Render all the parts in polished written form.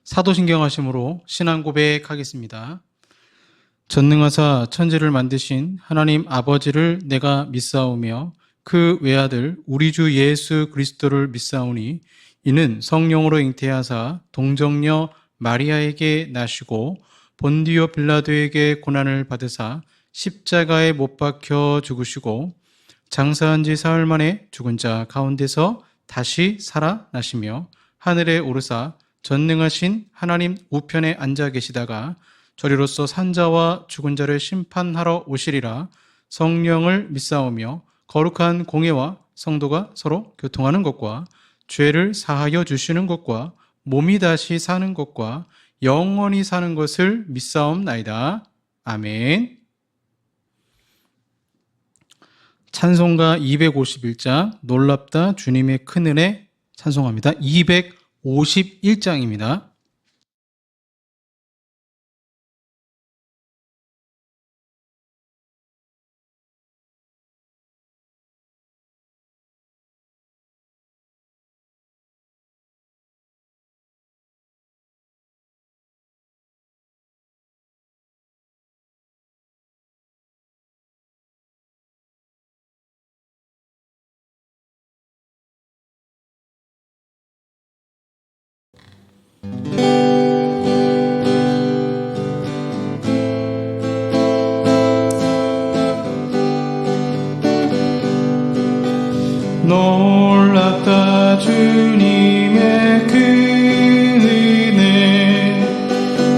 사도신경하심으로 신앙 고백하겠습니다. 전능하사 천지를 만드신 하나님 아버지를 내가 믿사오며 그 외아들 우리 주 예수 그리스도를 믿사오니 이는 성령으로 잉태하사 동정녀 마리아에게 나시고 본디오 빌라도에게 고난을 받으사 십자가에 못 박혀 죽으시고 장사한 지 사흘 만에 죽은 자 가운데서 다시 살아나시며 하늘에 오르사 전능하신 하나님 우편에 앉아 계시다가 저리로서 산자와 죽은 자를 심판하러 오시리라. 성령을 믿사오며 거룩한 공예와 성도가 서로 교통하는 것과 죄를 사하여 주시는 것과 몸이 다시 사는 것과 영원히 사는 것을 믿사옵나이다. 아멘. 찬송가 251장 놀랍다 주님의 큰 은혜 찬송합니다. 251장입니다. 놀랍다 주님의 큰 은혜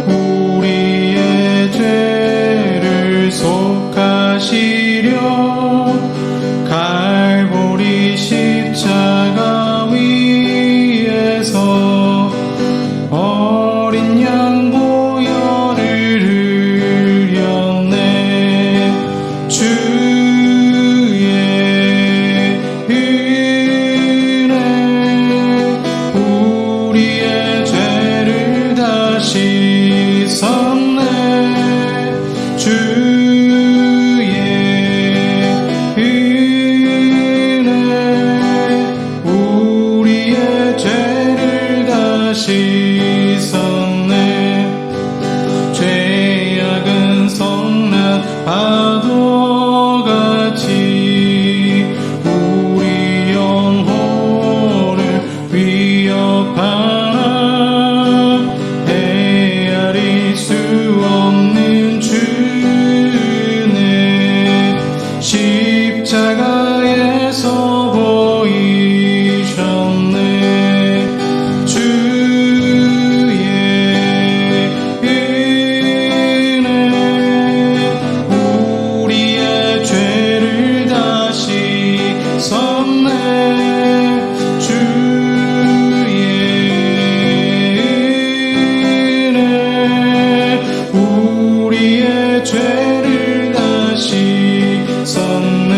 우리의 죄를 속하시려 갈보리 십자가 위에서 어린 양 보혈을 흘렸네. 주의 은혜 우리의 죄를 다 씻었네. 주의 은혜 우리의 죄를 다 씻었네. 죄악은 성난 파도같이 우리 영혼을 위협하나 헤아릴 수 없는 주는 십자가에서 보이셨네. 주의 은혜 우리의 죄를 다 씻었네. 주의 은혜 우리의 죄를 다 씻었네.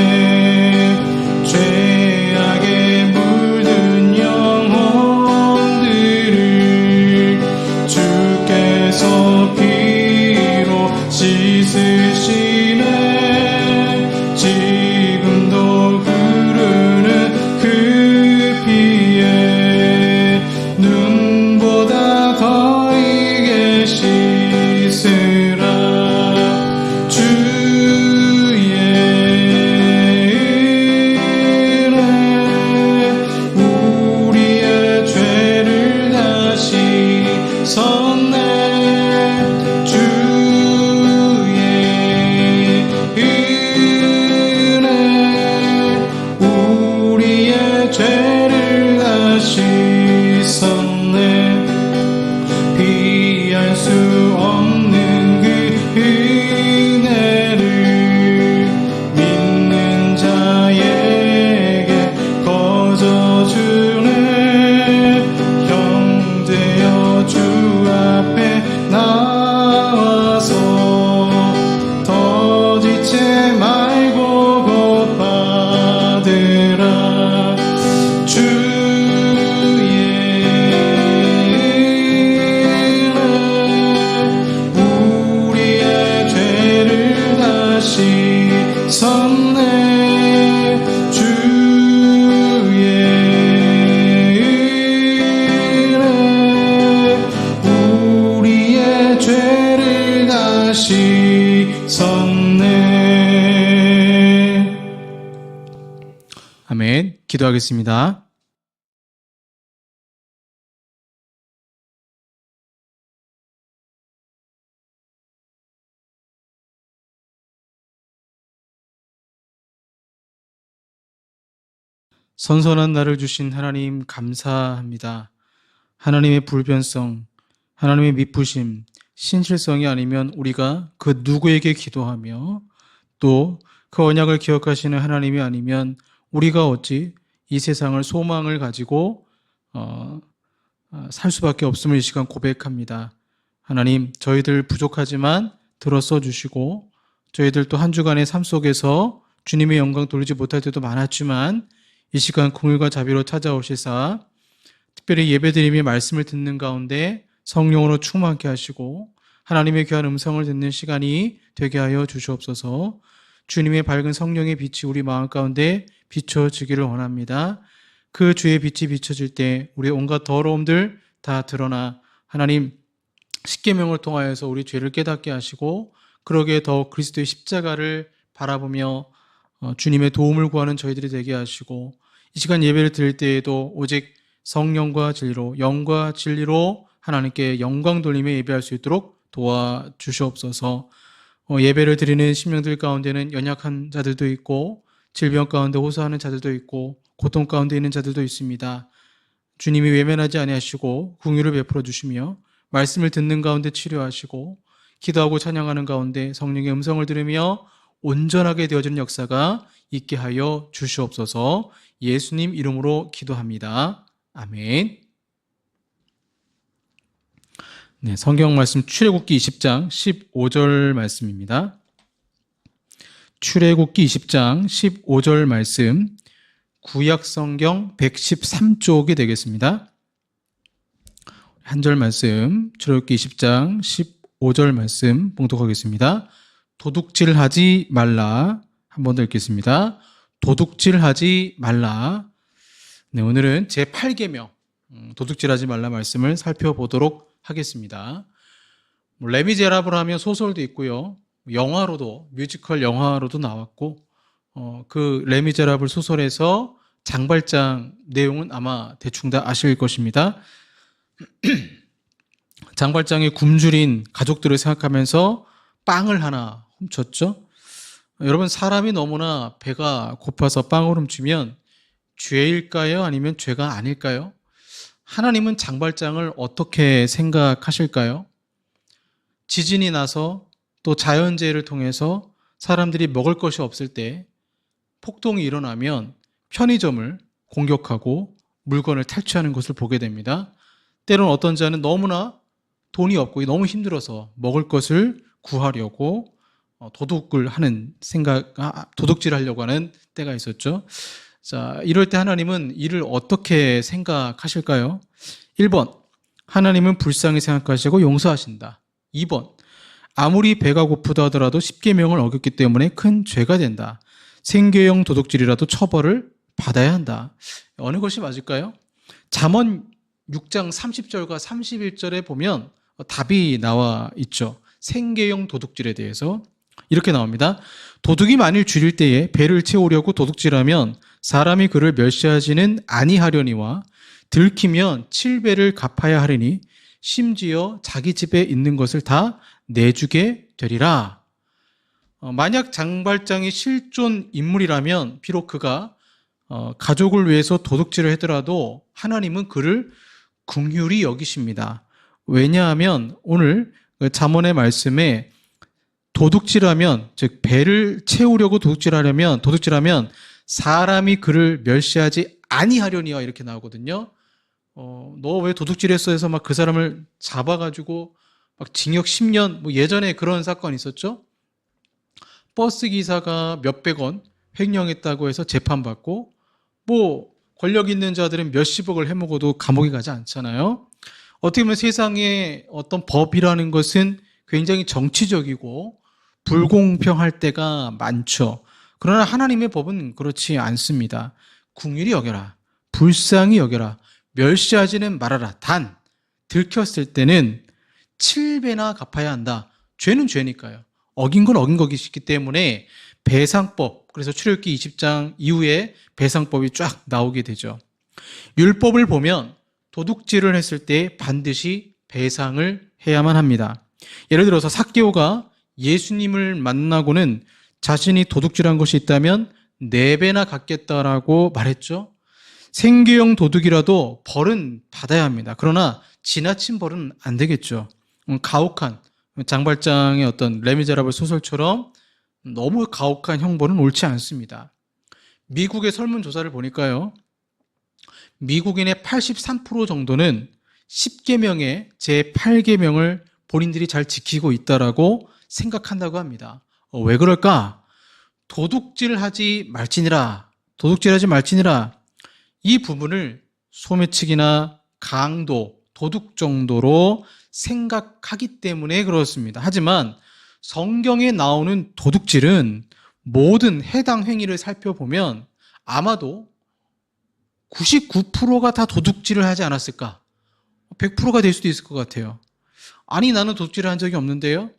죄악에 물든 영혼들을 주께서 피로 씻으시네. 지금도 흐르는 그 피에 눈보다 더 이게 씻으라. 주의 은혜 우리의 죄를 다 씻었네. 주의 은혜 우리의 죄를 다 씻었네. 피할 수 없는 그 은혜를 믿는 자에게 거저주네. 형제여 주 앞에 주시섰네. 아멘. 기도하겠습니다. 선선한 날을 주신 하나님 감사합니다. 하나님의 불변성, 하나님의 미쁘심, 신실성이 아니면 우리가 그 누구에게 기도하며 또 그 언약을 기억하시는 하나님이 아니면 우리가 어찌 이 세상을 소망을 가지고 살 수밖에 없음을 이 시간 고백합니다. 하나님, 저희들 부족하지만 들어써 주시고 저희들 또 한 주간의 삶 속에서 주님의 영광 돌리지 못할 때도 많았지만 이 시간 긍휼과 자비로 찾아오시사 특별히 예배드림의 말씀을 듣는 가운데 성령으로 충만케 하시고 하나님의 귀한 음성을 듣는 시간이 되게 하여 주시옵소서. 주님의 밝은 성령의 빛이 우리 마음 가운데 비춰지기를 원합니다. 그 주의 빛이 비춰질 때 우리의 온갖 더러움들 다 드러나 하나님 십계명을 통하여서 우리 죄를 깨닫게 하시고 그러기에 더욱 그리스도의 십자가를 바라보며 주님의 도움을 구하는 저희들이 되게 하시고 이 시간 예배를 드릴 때에도 오직 성령과 진리로 영과 진리로 하나님께 영광 돌리며 예배할 수 있도록 도와주시옵소서. 예배를 드리는 심령들 가운데는 연약한 자들도 있고 질병 가운데 호소하는 자들도 있고 고통 가운데 있는 자들도 있습니다. 주님이 외면하지 아니하시고 긍휼을 베풀어 주시며 말씀을 듣는 가운데 치료하시고 기도하고 찬양하는 가운데 성령의 음성을 들으며 온전하게 되어지는 역사가 있게 하여 주시옵소서. 예수님 이름으로 기도합니다. 아멘. 네, 성경 말씀 출애굽기 20장 15절 말씀입니다. 출애굽기 20장 15절 말씀 구약 성경 113쪽이 되겠습니다. 한 절 말씀 출애굽기 20장 15절 말씀 봉독하겠습니다. 도둑질하지 말라. 한 번 더 읽겠습니다. 도둑질하지 말라. 네, 오늘은 제8계명 도둑질하지 말라 말씀을 살펴보도록 하겠습니다. 레미제라블 하면 소설도 있고요. 영화로도 뮤지컬 영화로도 나왔고 그 레미제라블 소설에서 장발장 내용은 아마 대충 다 아실 것입니다. 장발장의 굶주린 가족들을 생각하면서 빵을 하나 훔쳤죠. 여러분, 사람이 너무나 배가 고파서 빵을 훔치면 죄일까요? 아니면 죄가 아닐까요? 하나님은 장발장을 어떻게 생각하실까요? 지진이 나서 또 자연재해를 통해서 사람들이 먹을 것이 없을 때 폭동이 일어나면 편의점을 공격하고 물건을 탈취하는 것을 보게 됩니다. 때론 어떤 자는 너무나 돈이 없고 너무 힘들어서 먹을 것을 구하려고 도둑질을 하려고 하는 때가 있었죠. 자, 이럴 때 하나님은 이를 어떻게 생각하실까요? 1번, 하나님은 불쌍히 생각하시고 용서하신다. 2번, 아무리 배가 고프다 하더라도 십계명을 어겼기 때문에 큰 죄가 된다. 생계형 도둑질이라도 처벌을 받아야 한다. 어느 것이 맞을까요? 잠언 6장 30절과 31절에 보면 답이 나와 있죠. 생계형 도둑질에 대해서 이렇게 나옵니다. 도둑이 만일 줄일 때에 배를 채우려고 도둑질하면 사람이 그를 멸시하지는 아니하려니와 들키면 7배를 갚아야 하리니 심지어 자기 집에 있는 것을 다 내주게 되리라. 만약 장발장이 실존 인물이라면 비록 그가 가족을 위해서 도둑질을 하더라도 하나님은 그를 긍휼히 여기십니다. 왜냐하면 오늘 잠언의 말씀에 도둑질하면, 즉 배를 채우려고 도둑질하면 사람이 그를 멸시하지 아니하려니와 이렇게 나오거든요. 너 왜 도둑질했어 해서 막 그 사람을 잡아가지고 막 징역 10년, 뭐 예전에 그런 사건이 있었죠. 버스 기사가 몇백 원 횡령했다고 해서 재판받고, 뭐 권력 있는 자들은 몇십억을 해먹어도 감옥에 가지 않잖아요. 어떻게 보면 세상에 어떤 법이라는 것은 굉장히 정치적이고 불공평할 때가 많죠. 그러나 하나님의 법은 그렇지 않습니다. 긍휼히 여겨라, 불쌍히 여겨라, 멸시하지는 말아라. 단 들켰을 때는 7배나 갚아야 한다. 죄는 죄니까요. 어긴 건 어긴 것이기 때문에 배상법, 그래서 출애굽기 20장 이후에 배상법이 쫙 나오게 되죠. 율법을 보면 도둑질을 했을 때 반드시 배상을 해야만 합니다. 예를 들어서 삭개오가 예수님을 만나고는 자신이 도둑질한 것이 있다면 4배나 갚겠다라고 말했죠. 생계형 도둑이라도 벌은 받아야 합니다. 그러나 지나친 벌은 안 되겠죠. 가혹한 장발장의 어떤 레미제라블 소설처럼 너무 가혹한 형벌은 옳지 않습니다. 미국의 설문조사를 보니까요, 미국인의 83% 정도는 10계명의 제8계명을 본인들이 잘 지키고 있다라고 생각한다고 합니다. 왜 그럴까? 도둑질하지 말지니라, 도둑질하지 말지니라, 이 부분을 소매치기나 강도, 도둑 정도로 생각하기 때문에 그렇습니다. 하지만 성경에 나오는 도둑질은 모든 해당 행위를 살펴보면 아마도 99%가 다 도둑질을 하지 않았을까? 100%가 될 수도 있을 것 같아요. 아니, 나는 도둑질을 한 적이 없는데요.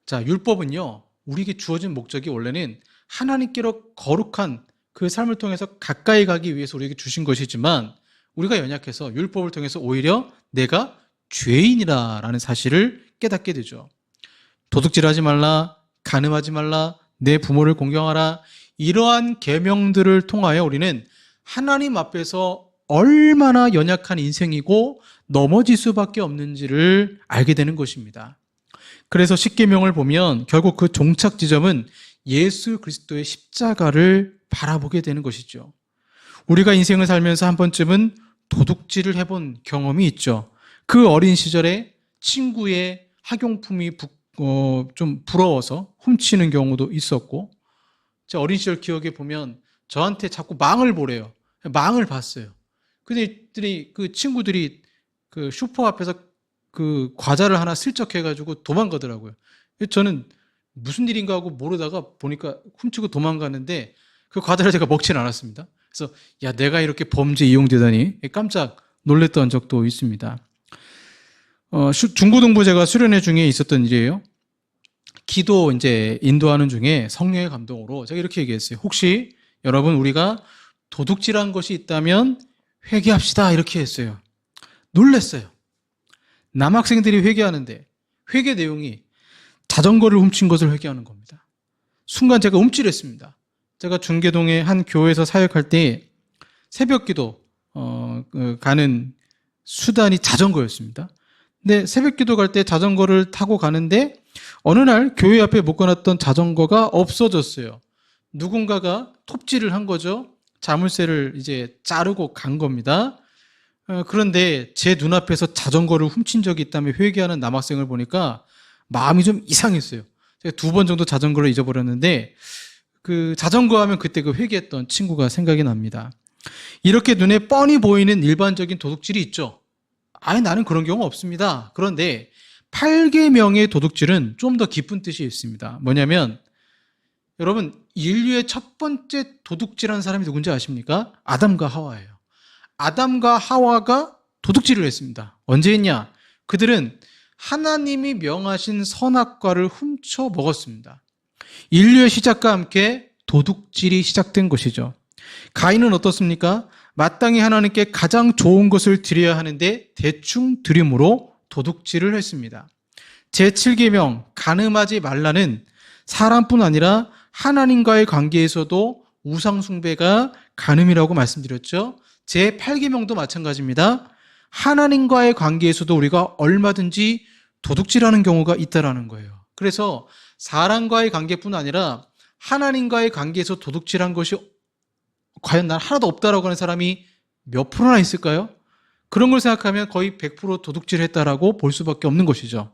자, 율법은요, 우리에게 주어진 목적이 원래는 하나님께로 거룩한 그 삶을 통해서 가까이 가기 위해서 우리에게 주신 것이지만 우리가 연약해서 율법을 통해서 오히려 내가 죄인이라는 사실을 깨닫게 되죠. 도둑질하지 말라, 간음하지 말라, 내 부모를 공경하라, 이러한 계명들을 통하여 우리는 하나님 앞에서 얼마나 연약한 인생이고 넘어질 수밖에 없는지를 알게 되는 것입니다. 그래서 십계명을 보면 결국 그 종착 지점은 예수 그리스도의 십자가를 바라보게 되는 것이죠. 우리가 인생을 살면서 한 번쯤은 도둑질을 해본 경험이 있죠. 그 어린 시절에 친구의 학용품이 좀 부러워서 훔치는 경우도 있었고, 제 어린 시절 기억에 보면 저한테 자꾸 망을 보래요. 망을 봤어요. 근데 그 친구들이 그 슈퍼 앞에서 그 과자를 하나 슬쩍 해가지고 도망가더라고요. 저는 무슨 일인가 하고 모르다가 보니까 훔치고 도망가는데 그 과자를 제가 먹지는 않았습니다. 그래서 야, 내가 이렇게 범죄에 이용되다니 깜짝 놀랐던 적도 있습니다. 중고등부 제가 수련회 중에 있었던 일이에요. 기도 이제 인도하는 중에 성령의 감동으로 제가 이렇게 얘기했어요. 혹시 여러분 우리가 도둑질한 것이 있다면 회개합시다 이렇게 했어요. 놀랐어요. 남학생들이 회개하는데 회개 내용이 자전거를 훔친 것을 회개하는 겁니다. 순간 제가 움찔했습니다. 제가 중계동의 한 교회에서 사역할 때 새벽기도 가는 수단이 자전거였습니다. 근데 새벽기도 갈 때 자전거를 타고 가는데 어느 날 교회 앞에 묶어놨던 자전거가 없어졌어요. 누군가가 톱질을 한 거죠. 자물쇠를 이제 자르고 간 겁니다. 그런데 제 눈앞에서 자전거를 훔친 적이 있다며 회개하는 남학생을 보니까 마음이 좀 이상했어요. 제가 2번 정도 자전거를 잊어버렸는데 그 자전거 하면 그때 그 회개했던 친구가 생각이 납니다. 이렇게 눈에 뻔히 보이는 일반적인 도둑질이 있죠. 아니, 나는 그런 경우 없습니다. 그런데 8계명의 도둑질은 좀 더 깊은 뜻이 있습니다. 뭐냐면 여러분, 인류의 첫 번째 도둑질한 사람이 누군지 아십니까? 아담과 하와예요. 아담과 하와가 도둑질을 했습니다. 언제 했냐? 그들은 하나님이 명하신 선악과를 훔쳐 먹었습니다. 인류의 시작과 함께 도둑질이 시작된 것이죠. 가인은 어떻습니까? 마땅히 하나님께 가장 좋은 것을 드려야 하는데 대충 드림으로 도둑질을 했습니다. 제7계명 간음하지 말라는 사람뿐 아니라 하나님과의 관계에서도 우상숭배가 간음이라고 말씀드렸죠. 제8계명도 마찬가지입니다. 하나님과의 관계에서도 우리가 얼마든지 도둑질하는 경우가 있다라는 거예요. 그래서 사람과의 관계뿐 아니라 하나님과의 관계에서 도둑질한 것이 과연 난 하나도 없다라고 하는 사람이 몇 프로나 있을까요? 그런 걸 생각하면 거의 100% 도둑질했다라고 볼 수밖에 없는 것이죠.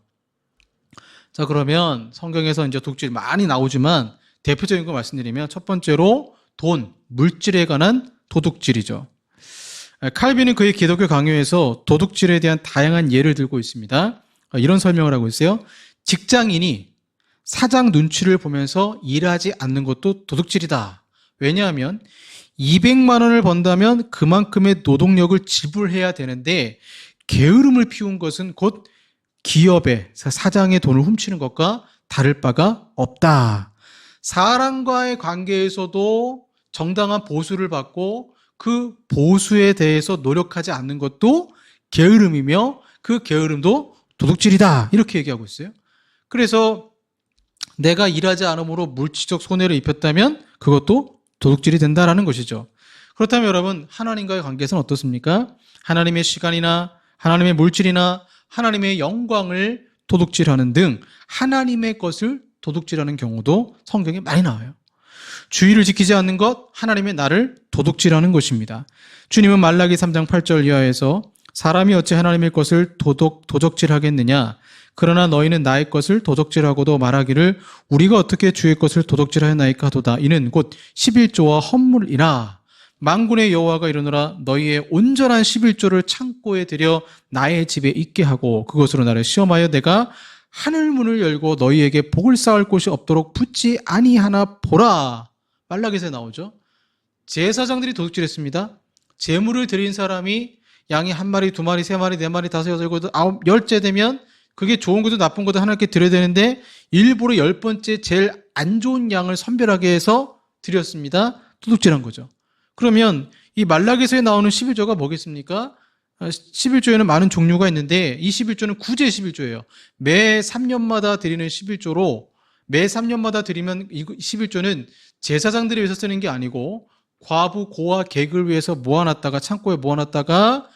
자, 그러면 성경에서 이제 도둑질 많이 나오지만 대표적인 거 말씀드리면 첫 번째로 돈, 물질에 관한 도둑질이죠. 칼빈은 그의 기독교 강요에서 도둑질에 대한 다양한 예를 들고 있습니다. 이런 설명을 하고 있어요. 직장인이 사장 눈치를 보면서 일하지 않는 것도 도둑질이다. 왜냐하면 200만 원을 번다면 그만큼의 노동력을 지불해야 되는데 게으름을 피운 것은 곧 기업의 사장의 돈을 훔치는 것과 다를 바가 없다. 사람과의 관계에서도 정당한 보수를 받고 그 보수에 대해서 노력하지 않는 것도 게으름이며 그 게으름도 도둑질이다. 이렇게 얘기하고 있어요. 그래서 내가 일하지 않음으로 물질적 손해를 입혔다면 그것도 도둑질이 된다라는 것이죠. 그렇다면 여러분, 하나님과의 관계에서는 어떻습니까? 하나님의 시간이나 하나님의 물질이나 하나님의 영광을 도둑질하는 등 하나님의 것을 도둑질하는 경우도 성경에 많이 나와요. 주의를 지키지 않는 것, 하나님의 나를 도둑질하는 것입니다. 주님은 말라기 3장 8절 이하에서 사람이 어찌 하나님의 것을 도적질하겠느냐? 그러나 너희는 나의 것을 도적질하고도 말하기를 우리가 어떻게 주의 것을 도적질하였나이까 하도다. 이는 곧 11조와 헌물이라. 만군의 여호와가 이르노라 너희의 온전한 11조를 창고에 들여 나의 집에 있게 하고 그것으로 나를 시험하여 내가 하늘 문을 열고 너희에게 복을 쌓을 곳이 없도록 붙지 아니하나 보라. 말라기서에 나오죠. 제사장들이 도둑질했습니다. 제물을 드린 사람이 양이 한 마리, 두 마리, 세 마리, 네 마리, 다섯, 여섯, 일곱, 아홉, 열째 되면 그게 좋은 것도 나쁜 것도 하나님께 드려야 되는데 일부러 10번째 제일 안 좋은 양을 선별하게 해서 드렸습니다. 도둑질한 거죠. 그러면 이 말라기서에 나오는 11조가 뭐겠습니까? 11조에는 많은 종류가 있는데 이 11조는 구제 11조예요. 매 3년마다 드리는 11조로 매 3년마다 드리면 이 11조는 제사장들이 위해서 쓰는 게 아니고 과부, 고아, 객을 위해서 모아놨다가 창고에 모아놨다가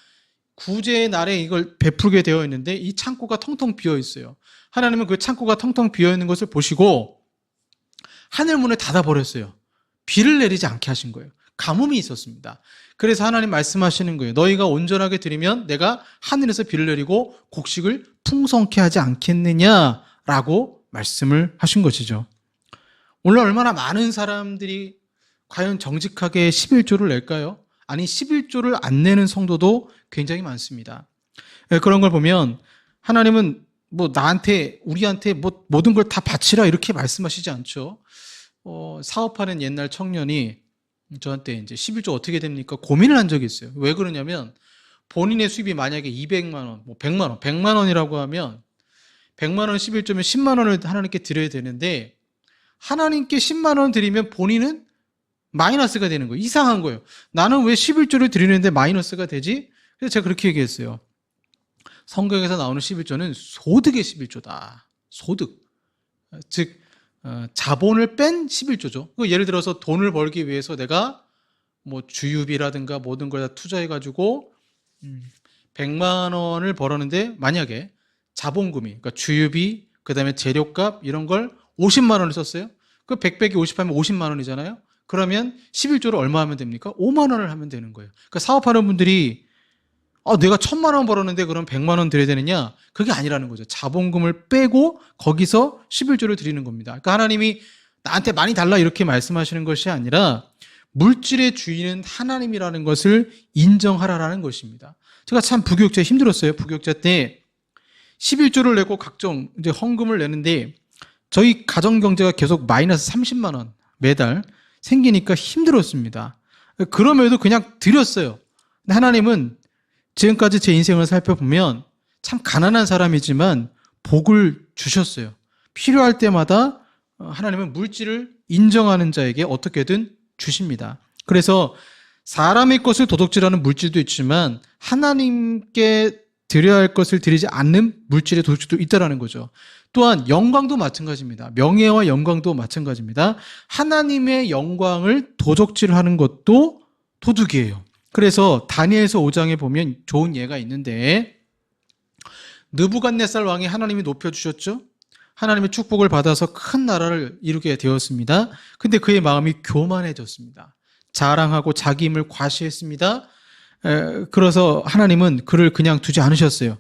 구제의 날에 이걸 베풀게 되어 있는데 이 창고가 텅텅 비어 있어요. 하나님은 그 창고가 텅텅 비어 있는 것을 보시고 하늘문을 닫아버렸어요. 비를 내리지 않게 하신 거예요. 가뭄이 있었습니다. 그래서 하나님 말씀하시는 거예요. 너희가 온전하게 드리면 내가 하늘에서 비를 내리고 곡식을 풍성케 하지 않겠느냐라고 말씀을 하신 것이죠. 오늘 얼마나 많은 사람들이 과연 정직하게 11조를 낼까요? 아니 11조를 안 내는 성도도 굉장히 많습니다. 그런 걸 보면 하나님은 뭐 나한테 우리한테 뭐 모든 걸 다 바치라 이렇게 말씀하시지 않죠. 사업하는 옛날 청년이 저한테 이제 11조 어떻게 됩니까? 고민을 한 적이 있어요. 왜 그러냐면 본인의 수입이 만약에 200만 원, 뭐 100만 원이라고 하면 100만 원 11조면 10만 원을 하나님께 드려야 되는데 하나님께 10만 원 드리면 본인은 마이너스가 되는 거예요. 이상한 거예요. 나는 왜 11조를 드리는데 마이너스가 되지? 그래서 제가 그렇게 얘기했어요. 성경에서 나오는 11조는 소득의 11조다. 소득. 즉 자본을 뺀 11조죠. 예를 들어서 돈을 벌기 위해서 내가 뭐 주유비라든가 모든 걸 다 투자해가지고 100만 원을 벌었는데 만약에 자본금이, 그러니까 주유비, 그 다음에 재료값 이런 걸 50만 원을 썼어요. 그 100 빼기 50 하면 50만 원이잖아요. 그러면 11조를 얼마 하면 됩니까? 5만 원을 하면 되는 거예요. 그러니까 사업하는 분들이 내가 1000만 원 벌었는데 그럼 100만 원 드려야 되느냐? 그게 아니라는 거죠. 자본금을 빼고 거기서 11조를 드리는 겁니다. 그러니까 하나님이 나한테 많이 달라 이렇게 말씀하시는 것이 아니라 물질의 주인은 하나님이라는 것을 인정하라라는 것입니다. 제가 참 부교육자 힘들었어요. 부교육자 때 11조를 내고 각종 이제 헌금을 내는데 저희 가정 경제가 계속 마이너스 30만 원 매달 생기니까 힘들었습니다. 그럼에도 그냥 드렸어요. 근데 하나님은 지금까지 제 인생을 살펴보면 참 가난한 사람이지만 복을 주셨어요. 필요할 때마다 하나님은 물질을 인정하는 자에게 어떻게든 주십니다. 그래서 사람의 것을 도둑질하는 물질도 있지만 하나님께 드려야 할 것을 드리지 않는 물질의 도둑질도 있다는 거죠. 또한 영광도 마찬가지입니다. 명예와 영광도 마찬가지입니다. 하나님의 영광을 도적질하는 것도 도둑이에요. 그래서 다니엘서 5장에 보면 좋은 예가 있는데 느부갓네살 왕이 하나님이 높여주셨죠. 하나님의 축복을 받아서 큰 나라를 이루게 되었습니다. 근데 그의 마음이 교만해졌습니다. 자랑하고 자기 힘을 과시했습니다. 그래서 하나님은 그를 그냥 두지 않으셨어요.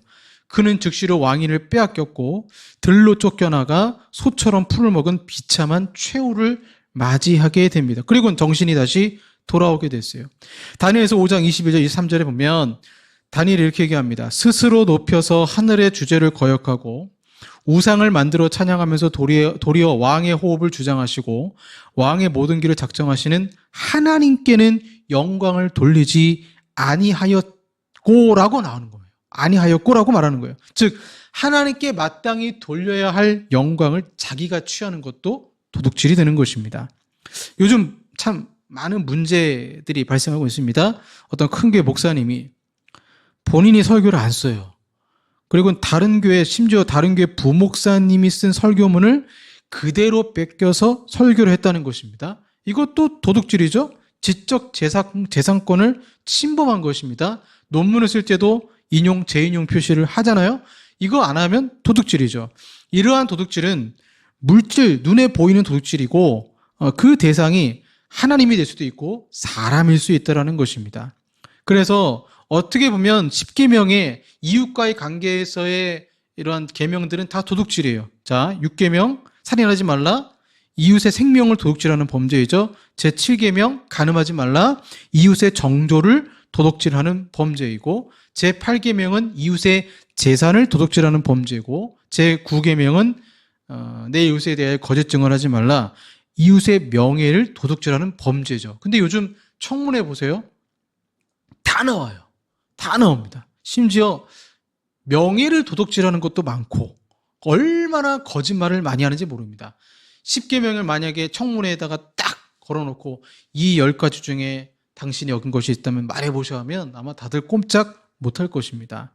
그는 즉시로 왕위를 빼앗겼고 들로 쫓겨나가 소처럼 풀을 먹은 비참한 최후를 맞이하게 됩니다. 그리고는 정신이 다시 돌아오게 됐어요. 다니엘서 5장 21절 23절에 보면 다니엘이 이렇게 얘기합니다. 스스로 높여서 하늘의 주제를 거역하고 우상을 만들어 찬양하면서 도리어 왕의 호흡을 주장하시고 왕의 모든 길을 작정하시는 하나님께는 영광을 돌리지 아니하였고라고 나오는 거예요. 아니하였고라고 말하는 거예요. 즉 하나님께 마땅히 돌려야 할 영광을 자기가 취하는 것도 도둑질이 되는 것입니다. 요즘 참 많은 문제들이 발생하고 있습니다. 어떤 큰 교회 목사님이 본인이 설교를 안 써요. 그리고 다른 교회, 심지어 다른 교회 부목사님이 쓴 설교문을 그대로 뺏겨서 설교를 했다는 것입니다. 이것도 도둑질이죠. 지적 재산권을 침범한 것입니다. 논문을 쓸 때도 인용, 재인용 표시를 하잖아요. 이거 안 하면 도둑질이죠. 이러한 도둑질은 물질, 눈에 보이는 도둑질이고 그 대상이 하나님이 될 수도 있고 사람일 수 있다는 것입니다. 그래서 어떻게 보면 10계명의 이웃과의 관계에서의 이러한 계명들은 다 도둑질이에요. 자, 6계명 살인하지 말라. 이웃의 생명을 도둑질하는 범죄이죠. 제7계명 간음하지 말라. 이웃의 정조를 도둑질하는 범죄이고, 제8계명은 이웃의 재산을 도둑질하는 범죄고, 제9계명은 내 이웃에 대해 거짓 증언하지 말라. 이웃의 명예를 도둑질하는 범죄죠. 근데 요즘 청문회 보세요. 다 나와요. 다 나옵니다. 심지어 명예를 도둑질하는 것도 많고 얼마나 거짓말을 많이 하는지 모릅니다. 10계명을 만약에 청문회에다가 딱 걸어놓고 이 10가지 중에 당신이 어긴 것이 있다면 말해보셔 하면 아마 다들 꼼짝 못할 것입니다.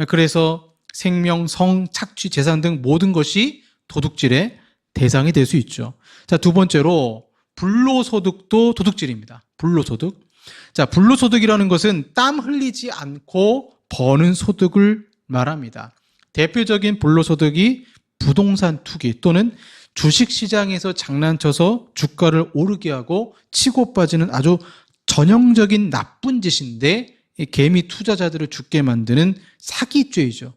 그래서 생명, 성, 착취, 재산 등 모든 것이 도둑질의 대상이 될 수 있죠. 자, 두 번째로 불로소득도 도둑질입니다. 불로소득. 자, 불로소득이라는 것은 땀 흘리지 않고 버는 소득을 말합니다. 대표적인 불로소득이 부동산 투기 또는 주식시장에서 장난쳐서 주가를 오르게 하고 치고 빠지는 아주 전형적인 나쁜 짓인데 개미 투자자들을 죽게 만드는 사기죄이죠.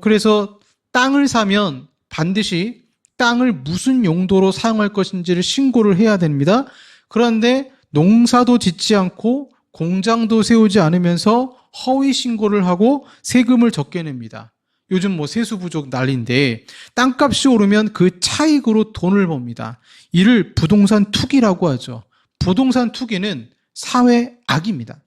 그래서 땅을 사면 반드시 땅을 무슨 용도로 사용할 것인지를 신고를 해야 됩니다. 그런데 농사도 짓지 않고 공장도 세우지 않으면서 허위 신고를 하고 세금을 적게 냅니다. 요즘 뭐 세수 부족 난리인데 땅값이 오르면 그 차익으로 돈을 법니다. 이를 부동산 투기라고 하죠. 부동산 투기는 사회 악입니다.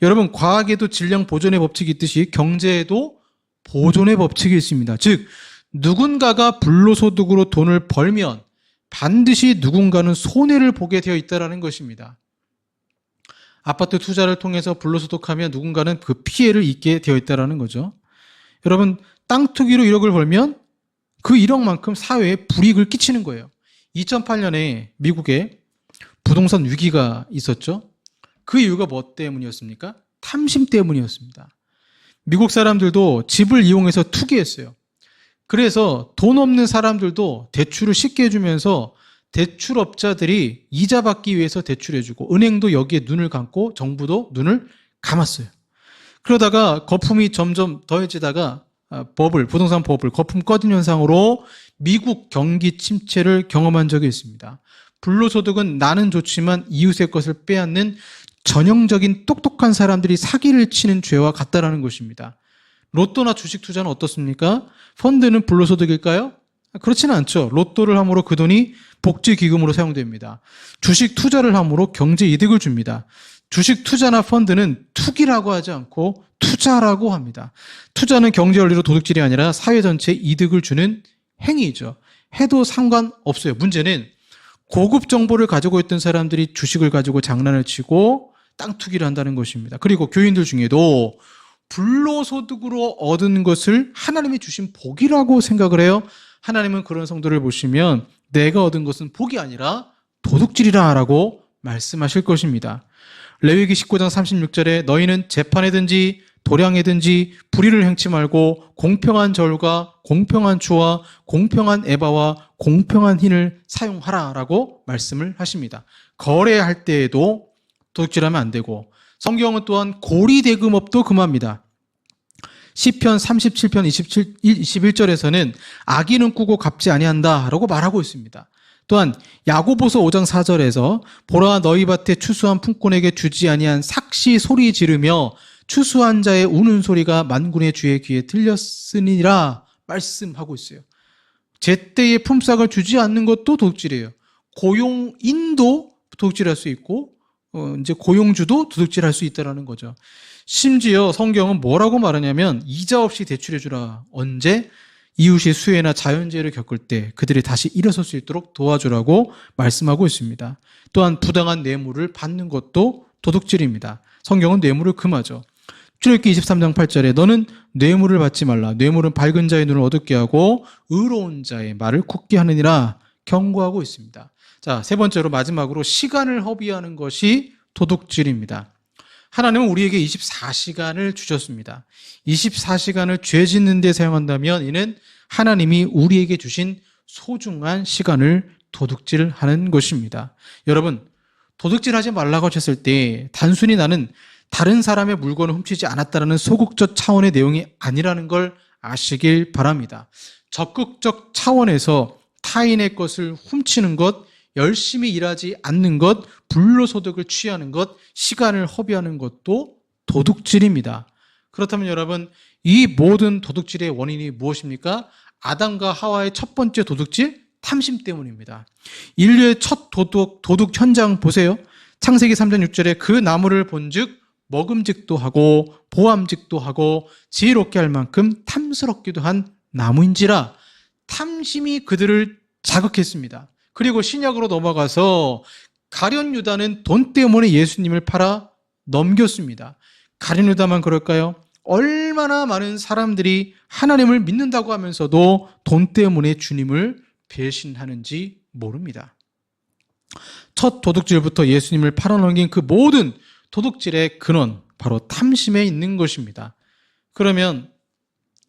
여러분, 과학에도 질량 보존의 법칙이 있듯이 경제에도 보존의 법칙이 있습니다. 즉, 누군가가 불로소득으로 돈을 벌면 반드시 누군가는 손해를 보게 되어 있다는 것입니다. 아파트 투자를 통해서 불로소득하면 누군가는 그 피해를 입게 되어 있다는 거죠. 여러분, 땅 투기로 1억을 벌면 그 1억만큼 사회에 불이익을 끼치는 거예요. 2008년에 미국에 부동산 위기가 있었죠. 그 이유가 뭐 때문이었습니까? 탐심 때문이었습니다. 미국 사람들도 집을 이용해서 투기했어요. 그래서 돈 없는 사람들도 대출을 쉽게 해주면서 대출업자들이 이자 받기 위해서 대출해주고 은행도 여기에 눈을 감고 정부도 눈을 감았어요. 그러다가 거품이 점점 더해지다가 부동산 버블, 거품 꺼진 현상으로 미국 경기 침체를 경험한 적이 있습니다. 불로소득은 나는 좋지만 이웃의 것을 빼앗는 전형적인 똑똑한 사람들이 사기를 치는 죄와 같다라는 것입니다. 로또나 주식 투자는 어떻습니까? 펀드는 불로소득일까요? 그렇지는 않죠. 로또를 함으로 그 돈이 복지기금으로 사용됩니다. 주식 투자를 함으로 경제 이득을 줍니다. 주식 투자나 펀드는 투기라고 하지 않고 투자라고 합니다. 투자는 경제 원리로 도둑질이 아니라 사회 전체에 이득을 주는 행위이죠. 해도 상관없어요. 문제는 고급 정보를 가지고 있던 사람들이 주식을 가지고 장난을 치고 땅 투기를 한다는 것입니다. 그리고 교인들 중에도 불로소득으로 얻은 것을 하나님이 주신 복이라고 생각을 해요. 하나님은 그런 성도를 보시면 내가 얻은 것은 복이 아니라 도둑질이라 라고 말씀하실 것입니다. 레위기 19장 36절에 너희는 재판에든지 도량에든지 불의를 행치 말고 공평한 절과 공평한 주와 공평한 에바와 공평한 흰을 사용하라 라고 말씀을 하십니다. 거래할 때에도 도둑질하면 안 되고, 성경은 또한 고리대금업도 금합니다. 시편 37편 21절에서는 악인은 꾸고 갚지 아니한다 라고 말하고 있습니다. 또한 야고보서 5장 4절에서 보라 너희 밭에 추수한 품꾼에게 주지 아니한 삭시 소리 지르며 추수한 자의 우는 소리가 만군의 주의 귀에 들렸으니라 말씀하고 있어요. 제때에 품삯을 주지 않는 것도 도둑질이에요. 고용인도 도둑질할 수 있고 이제 고용주도 도둑질할 수 있다는 거죠. 심지어 성경은 뭐라고 말하냐면 이자 없이 대출해 주라. 언제? 이웃이 수해나 자연재해를 겪을 때 그들이 다시 일어설 수 있도록 도와주라고 말씀하고 있습니다. 또한 부당한 뇌물을 받는 것도 도둑질입니다. 성경은 뇌물을 금하죠. 출애굽기 23장 8절에 너는 뇌물을 받지 말라. 뇌물은 밝은 자의 눈을 어둡게 하고 의로운 자의 말을 굳게 하느니라 경고하고 있습니다. 자, 세 번째로 마지막으로 시간을 허비하는 것이 도둑질입니다. 하나님은 우리에게 24시간을 주셨습니다. 24시간을 죄 짓는 데 사용한다면 이는 하나님이 우리에게 주신 소중한 시간을 도둑질하는 것입니다. 여러분, 도둑질하지 말라고 하셨을 때 단순히 나는 다른 사람의 물건을 훔치지 않았다는 소극적 차원의 내용이 아니라는 걸 아시길 바랍니다. 적극적 차원에서 타인의 것을 훔치는 것, 열심히 일하지 않는 것, 불로소득을 취하는 것, 시간을 허비하는 것도 도둑질입니다. 그렇다면 여러분, 이 모든 도둑질의 원인이 무엇입니까? 아담과 하와의 첫 번째 도둑질, 탐심 때문입니다. 인류의 첫 도둑 현장 보세요. 창세기 3장 6절에 그 나무를 본즉 먹음직도 하고 보암직도 하고 지혜롭게 할 만큼 탐스럽기도 한 나무인지라. 탐심이 그들을 자극했습니다. 그리고 신약으로 넘어가서 가룟 유다는 돈 때문에 예수님을 팔아 넘겼습니다. 가룟 유다만 그럴까요? 얼마나 많은 사람들이 하나님을 믿는다고 하면서도 돈 때문에 주님을 배신하는지 모릅니다. 첫 도둑질부터 예수님을 팔아넘긴 그 모든 도둑질의 근원, 바로 탐심에 있는 것입니다. 그러면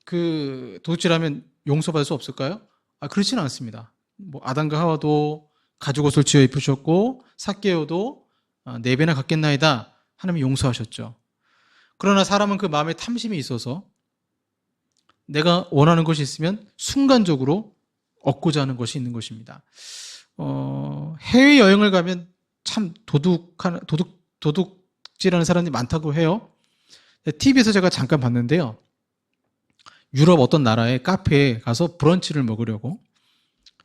그 도둑질하면 용서받을 수 없을까요? 그렇지는 않습니다. 아담과 하와도 가죽 옷을 지어 입으셨고 삭개오도 4배나 갚겠나이다. 하나님이 용서하셨죠. 그러나 사람은 그 마음에 탐심이 있어서 내가 원하는 것이 있으면 순간적으로 얻고자 하는 것이 있는 것입니다. 해외여행을 가면 참 도둑질하는 사람들이 많다고 해요. TV에서 제가 잠깐 봤는데요. 유럽 어떤 나라의 카페에 가서 브런치를 먹으려고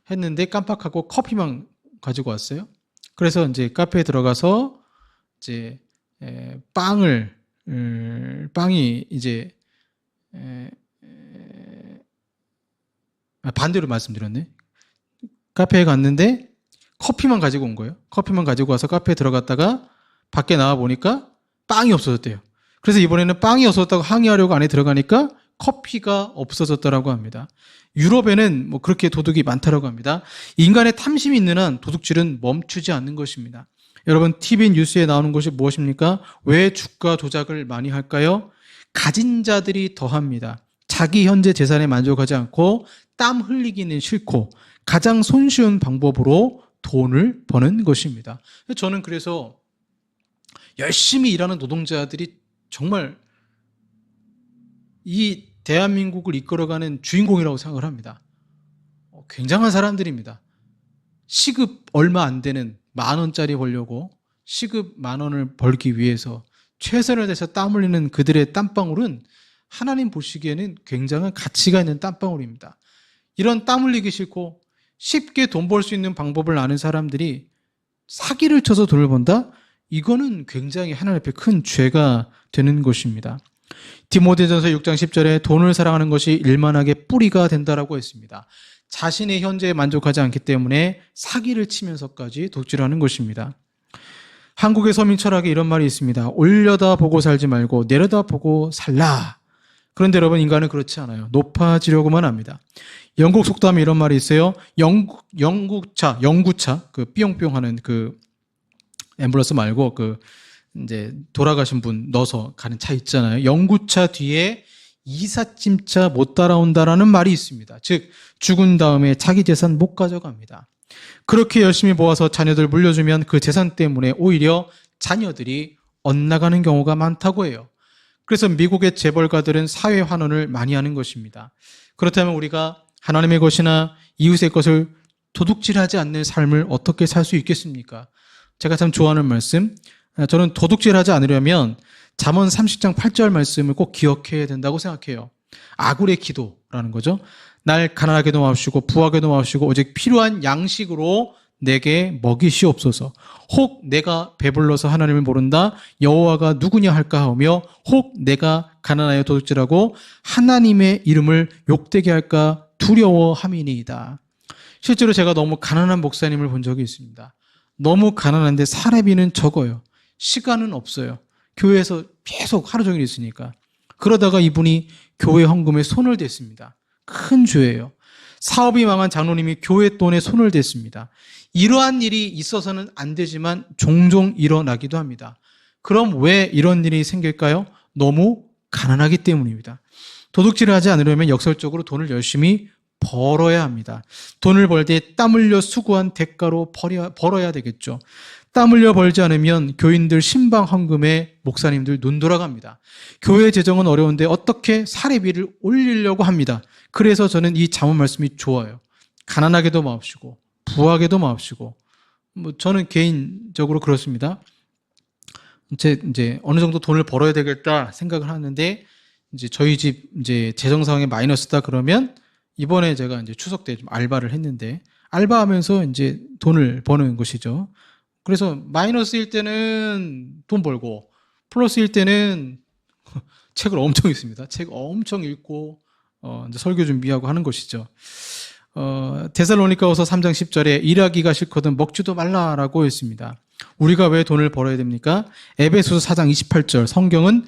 했는데 깜빡하고 커피만 가지고 왔어요. 그래서 이제 카페에 들어가서 이제 빵이 이제 반대로 말씀드렸네. 카페에 갔는데 커피만 가지고 온 거예요. 커피만 가지고 와서 카페에 들어갔다가 밖에 나와 보니까 빵이 없어졌대요. 그래서 이번에는 빵이 없어졌다고 항의하려고 안에 들어가니까 커피가 없어졌다라고 합니다. 유럽에는 그렇게 도둑이 많다라고 합니다. 인간의 탐심이 있는 한 도둑질은 멈추지 않는 것입니다. 여러분, TV 뉴스에 나오는 것이 무엇입니까? 왜 주가 조작을 많이 할까요? 가진 자들이 더합니다. 자기 현재 재산에 만족하지 않고 땀 흘리기는 싫고 가장 손쉬운 방법으로 돈을 버는 것입니다. 저는 그래서 열심히 일하는 노동자들이 정말 이 대한민국을 이끌어가는 주인공이라고 생각을 합니다. 굉장한 사람들입니다. 시급 얼마 안 되는 10,000원짜리 벌려고 시급 10,000원을 벌기 위해서 최선을 다해서 땀 흘리는 그들의 땀방울은 하나님 보시기에는 굉장한 가치가 있는 땀방울입니다. 이런 땀 흘리기 싫고 쉽게 돈 벌 수 있는 방법을 아는 사람들이 사기를 쳐서 돈을 번다? 이거는 굉장히 하나님 앞에 큰 죄가 되는 것입니다. 디모데전서 6장 10절에 돈을 사랑하는 것이 일만하게 뿌리가 된다라고 했습니다. 자신의 현재에 만족하지 않기 때문에 사기를 치면서까지 도둑질하는 것입니다. 한국의 서민 철학에 이런 말이 있습니다. 올려다 보고 살지 말고 내려다 보고 살라. 그런데 여러분, 인간은 그렇지 않아요. 높아지려고만 합니다. 영국 속담에 이런 말이 있어요. 영구차, 그 삐용삐용 하는 그 앰뷸런스 말고 이제 돌아가신 분 넣어서 가는 차 있잖아요. 영구차 뒤에 이삿짐차 못 따라온다라는 말이 있습니다. 즉 죽은 다음에 자기 재산 못 가져갑니다. 그렇게 열심히 모아서 자녀들 물려주면 그 재산 때문에 오히려 자녀들이 엇나가는 경우가 많다고 해요. 그래서 미국의 재벌가들은 사회 환원을 많이 하는 것입니다. 그렇다면 우리가 하나님의 것이나 이웃의 것을 도둑질하지 않는 삶을 어떻게 살 수 있겠습니까? 제가 참 좋아하는 말씀, 저는 도둑질하지 않으려면 잠언 30장 8절 말씀을 꼭 기억해야 된다고 생각해요. 아굴의 기도라는 거죠. 날 가난하게도 마옵시고 부하게도 마옵시고 오직 필요한 양식으로 내게 먹이시옵소서. 혹 내가 배불러서 하나님을 모른다 여호와가 누구냐 할까 하며 혹 내가 가난하여 도둑질하고 하나님의 이름을 욕되게 할까 두려워함이니이다. 실제로 제가 너무 가난한 목사님을 본 적이 있습니다. 너무 가난한데 사례비는 적어요. 시간은 없어요. 교회에서 계속 하루 종일 있으니까. 그러다가 이분이 교회 헌금에 손을 댔습니다. 큰 죄예요. 사업이 망한 장로님이 교회 돈에 손을 댔습니다. 이러한 일이 있어서는 안 되지만 종종 일어나기도 합니다. 그럼 왜 이런 일이 생길까요? 너무 가난하기 때문입니다. 도둑질을 하지 않으려면 역설적으로 돈을 열심히 벌어야 합니다. 돈을 벌 때 땀 흘려 수고한 대가로 벌어야 되겠죠. 땀 흘려 벌지 않으면 교인들 신방 헌금에 목사님들 눈 돌아갑니다. 교회 재정은 어려운데 어떻게 사례비를 올리려고 합니다. 그래서 저는 이 잠언 말씀이 좋아요. 가난하게도 마옵시고 부하게도 마옵시고. 저는 개인적으로 그렇습니다. 이제 어느 정도 돈을 벌어야 되겠다 생각을 하는데 이제 저희 집 이제 재정 상황이 마이너스다 그러면 이번에 제가 이제 추석 때 좀 알바를 했는데 알바하면서 이제 돈을 버는 것이죠. 그래서 마이너스일 때는 돈 벌고 플러스일 때는 책을 엄청 읽습니다. 책 엄청 읽고 이제 설교 준비하고 하는 것이죠. 데살로니가후서 3장 10절에 일하기가 싫거든 먹지도 말라라고 했습니다. 우리가 왜 돈을 벌어야 됩니까? 에베소서 4장 28절 성경은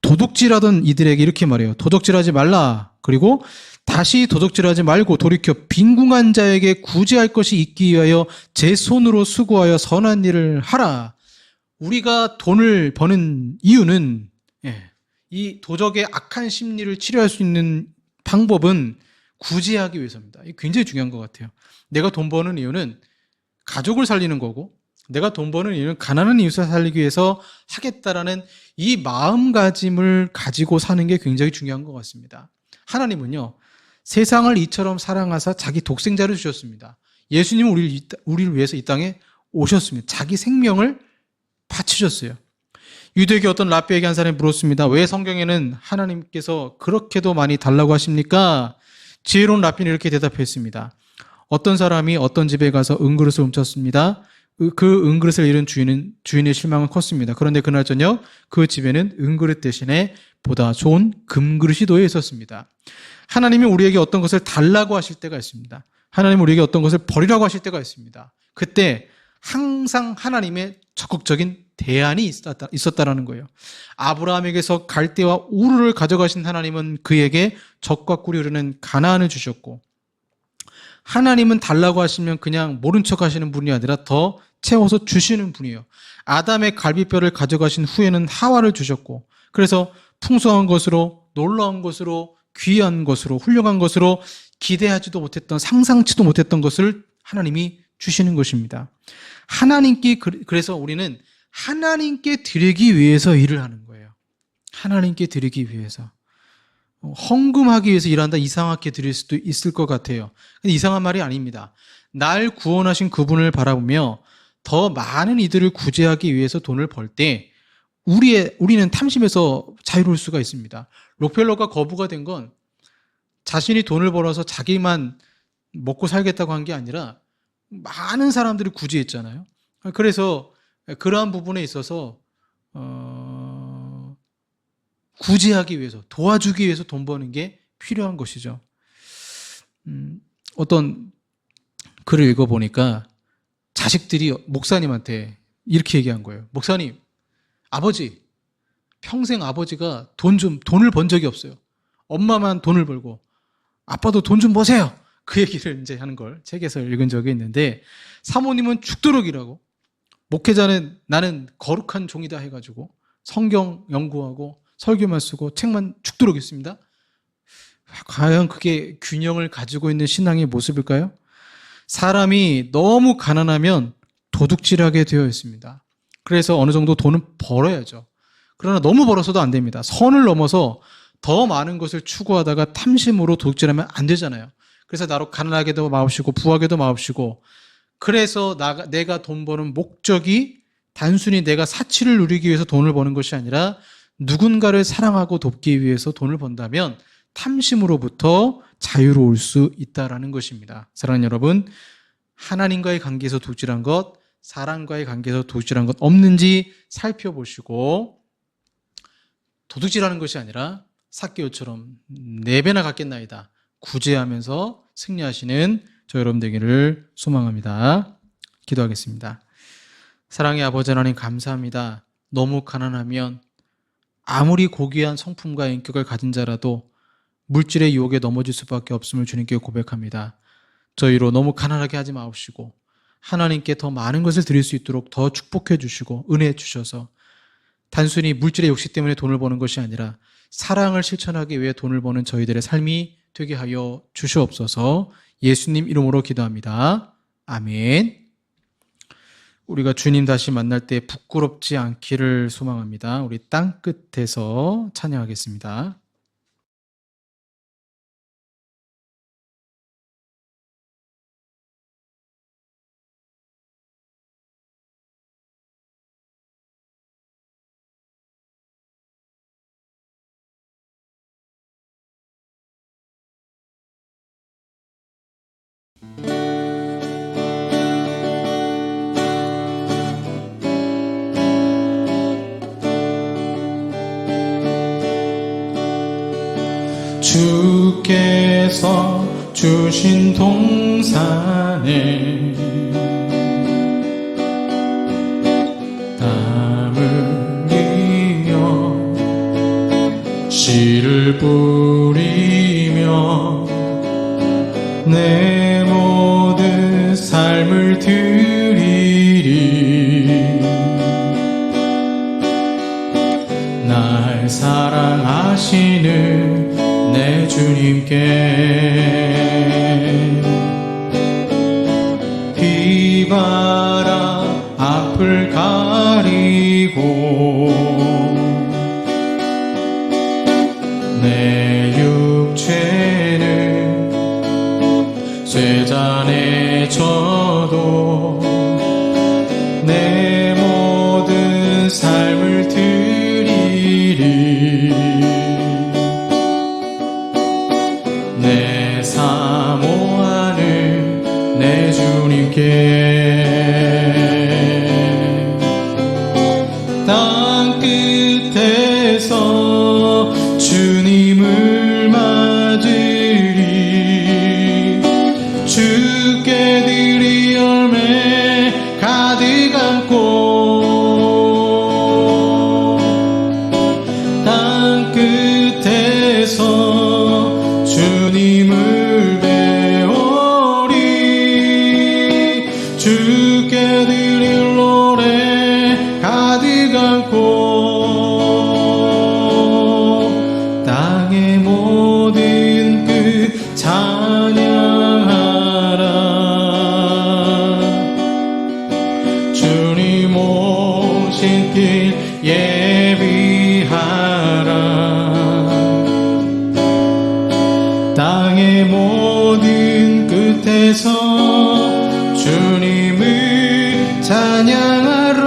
도둑질하던 이들에게 이렇게 말해요. 도둑질하지 말라. 그리고 다시 도둑질하지 말고 돌이켜 빈궁한 자에게 구제할 것이 있기 위하여 제 손으로 수고하여 선한 일을 하라. 우리가 돈을 버는 이유는 이 도적의 악한 심리를 치료할 수 있는 방법은 구제하기 위해서입니다. 이게 굉장히 중요한 것 같아요. 내가 돈 버는 이유는 가족을 살리는 거고 내가 돈 버는 이유는 가난한 이웃을 살리기 위해서 하겠다라는 이 마음가짐을 가지고 사는 게 굉장히 중요한 것 같습니다. 하나님은요. 세상을 이처럼 사랑하사 자기 독생자를 주셨습니다. 예수님은 우리를 위해서 이 땅에 오셨습니다. 자기 생명을 바치셨어요. 유대교 어떤 랍비에게 한 사람이 물었습니다. 왜 성경에는 하나님께서 그렇게도 많이 달라고 하십니까? 지혜로운 랍비는 이렇게 대답했습니다. 어떤 사람이 어떤 집에 가서 은그릇을 훔쳤습니다. 그 은그릇을 잃은 주인의 실망은 컸습니다. 그런데 그날 저녁 그 집에는 은그릇 대신에 보다 좋은 금그릇이 놓여 있었습니다. 하나님이 우리에게 어떤 것을 달라고 하실 때가 있습니다. 하나님이 우리에게 어떤 것을 버리라고 하실 때가 있습니다. 그때 항상 하나님의 적극적인 대안이 있었다라는 거예요. 아브라함에게서 갈대와 우르를 가져가신 하나님은 그에게 적과 꿀이 흐르는 가나안을 주셨고 하나님은 달라고 하시면 그냥 모른 척 하시는 분이 아니라 더 채워서 주시는 분이에요. 아담의 갈비뼈를 가져가신 후에는 하와를 주셨고 그래서 풍성한 것으로 놀라운 것으로 귀한 것으로 훌륭한 것으로 기대하지도 못했던 상상치도 못했던 것을 하나님이 주시는 것입니다. 하나님께 그래서 우리는 하나님께 드리기 위해서 일을 하는 거예요. 하나님께 드리기 위해서. 헌금하기 위해서 일한다 이상하게 드릴 수도 있을 것 같아요. 근데 이상한 말이 아닙니다. 날 구원하신 그분을 바라보며 더 많은 이들을 구제하기 위해서 돈을 벌 때 우리는 탐심에서 자유로울 수가 있습니다. 록펠러가 거부가 된 건 자신이 돈을 벌어서 자기만 먹고 살겠다고 한 게 아니라 많은 사람들을 구제했잖아요. 그래서 그러한 부분에 있어서 구제하기 위해서 도와주기 위해서 돈 버는 게 필요한 것이죠. 어떤 글을 읽어보니까 자식들이 목사님한테 이렇게 얘기한 거예요. 목사님, 아버지, 평생 아버지가 돈을 번 적이 없어요. 엄마만 돈을 벌고 아빠도 돈 좀 버세요. 그 얘기를 이제 하는 걸 책에서 읽은 적이 있는데 사모님은 죽도록 일하고 목회자는 나는 거룩한 종이다 해가지고 성경 연구하고 설교만 쓰고 책만 죽도록 읽습니다. 과연 그게 균형을 가지고 있는 신앙의 모습일까요? 사람이 너무 가난하면 도둑질하게 되어 있습니다. 그래서 어느 정도 돈은 벌어야죠. 그러나 너무 벌어서도 안 됩니다. 선을 넘어서 더 많은 것을 추구하다가 탐심으로 도둑질하면 안 되잖아요. 그래서 나로 가난하게도 마옵시고 부하게도 마옵시고 그래서 내가 돈 버는 목적이 단순히 내가 사치를 누리기 위해서 돈을 버는 것이 아니라 누군가를 사랑하고 돕기 위해서 돈을 번다면 탐심으로부터 자유로울 수 있다라는 것입니다. 사랑하는 여러분, 하나님과의 관계에서 도질한 것, 사람과의 관계에서 도질한 것 없는지 살펴보시고, 도둑질하는 것이 아니라 삭개오처럼 4배나 갚겠나이다 구제하면서 승리하시는 저 여러분 되기를 소망합니다. 기도하겠습니다. 사랑의 아버지 하나님, 감사합니다. 너무 가난하면 아무리 고귀한 성품과 인격을 가진 자라도 물질의 유혹에 넘어질 수밖에 없음을 주님께 고백합니다. 저희로 너무 가난하게 하지 마옵시고 하나님께 더 많은 것을 드릴 수 있도록 더 축복해 주시고 은혜해 주셔서 단순히 물질의 욕심 때문에 돈을 버는 것이 아니라 사랑을 실천하기 위해 돈을 버는 저희들의 삶이 되게 하여 주시옵소서. 예수님 이름으로 기도합니다. 아멘. 우리가 주님 다시 만날 때 부끄럽지 않기를 소망합니다. 우리 땅 끝에서 찬양하겠습니다. 주께서 주신 동산에 땀 흘리며 씨를 뿌리며 내 모든 삶을 드리리. 날 사랑하시는 내 주님께 비바람 앞을 가리고 내 육체는 쇠잔에 져도 내 모든 삶을 드리리. 내 사모하는 내 주님께 땅 끝에서 주님을 맞으리. 주께 드릴 열매 가득 안고 땅 끝에서 주님을 배우리. 주께 드릴 노래 가득 안고 땅의 모든 끝 찬양하라. 주님 오신 길 예비하라. 땅의 모든 끝에서 주님을 찬양하라.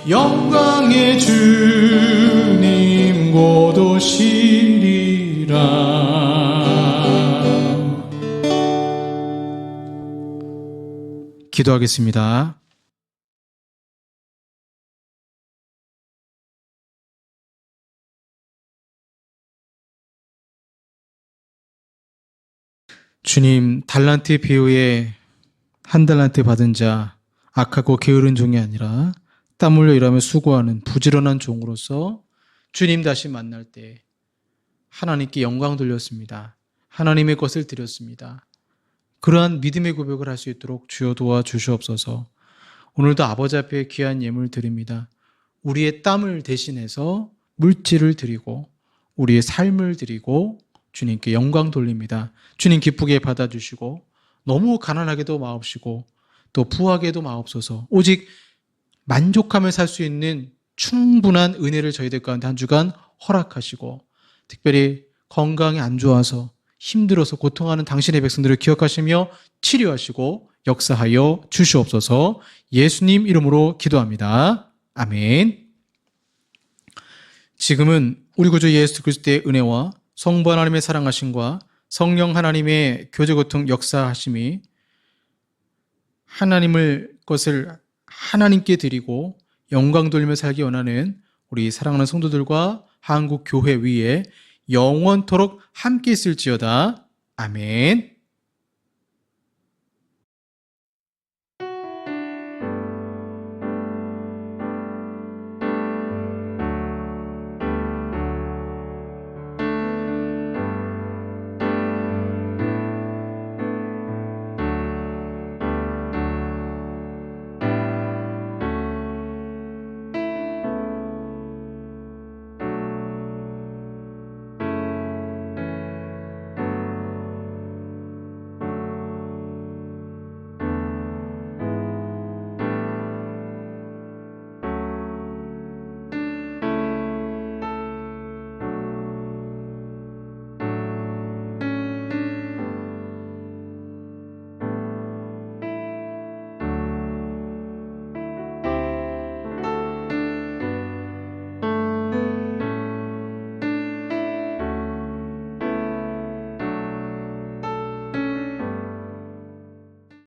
영광의 주님 곧 오시리라. 기도하겠습니다. 주님, 달란트 비유에 한 달란트 받은 자, 악하고 게으른 종이 아니라 땀 흘려 일하며 수고하는 부지런한 종으로서 주님 다시 만날 때 하나님께 영광 돌렸습니다. 하나님의 것을 드렸습니다. 그러한 믿음의 고백을 할 수 있도록 주여 도와주시옵소서. 오늘도 아버지 앞에 귀한 예물 드립니다. 우리의 땀을 대신해서 물질을 드리고 우리의 삶을 드리고 주님께 영광 돌립니다. 주님 기쁘게 받아주시고 너무 가난하게도 마옵시고 또 부하게도 마옵소서. 오직 만족하며 살 수 있는 충분한 은혜를 저희들 가운데 한 주간 허락하시고 특별히 건강이 안 좋아서 힘들어서 고통하는 당신의 백성들을 기억하시며 치료하시고 역사하여 주시옵소서. 예수님 이름으로 기도합니다. 아멘. 지금은 우리 구주 예수 그리스도의 은혜와 성부 하나님의 사랑하심과 성령 하나님의 교제고통 역사하심이 하나님을 것을 하나님께 드리고 영광 돌리며 살기 원하는 우리 사랑하는 성도들과 한국 교회 위에 영원토록 함께 있을지어다. 아멘.